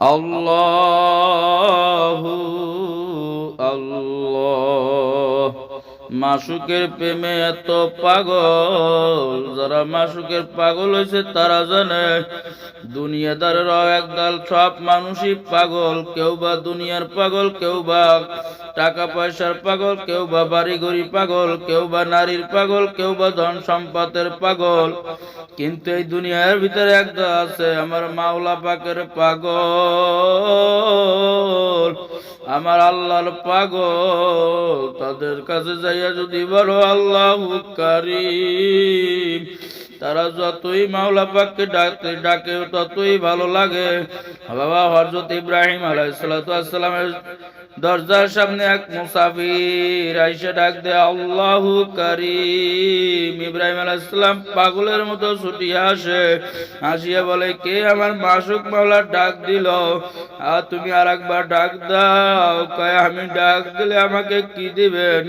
আল্লাহু আল্লাহ। মাসুকের প্রেমে এত পাগল, যারা মাসুকের পাগল হয়েছে তারা জানে দুনিয়াদারেরাও একদল সব মানুষই পাগল। কেউ বা দুনিয়ার পাগল, কেউ বা টাকা পয়সার পাগল, কেউ বা বাড়ি ঘড়ি পাগল, কেউ বা নারীর পাগল, কেউ বা ধন সম্পদের পাগল। কিন্তু এই দুনিয়ার ভিতরে একদল আছে আমার মাওলা পাকের পাগল, আমার আল্লাহর পাগল। তাদের কাছে যাইয়া যদি বলো আল্লাহু কারীম, তারা যতই মাওলা পাককে ডাকে ততই ভালো লাগে। বাবা হযরত ইব্রাহিম আলাইহিস সালাতু ওয়াস সালামের দরজার সামনে এক মুসাফির আইসা ডাক দেয় আল্লাহু কারীম। ইব্রাহিম আলাইহিস সালাম পাগলের মতো ছুটিয়া আসে, আসিয়া বলে কে আমার মাসুক মাওলার ডাক দিল, আর তুমি আরেকবার ডাক দাও। কয় আমি ডাক দিলে আমাকে কি দিবেন?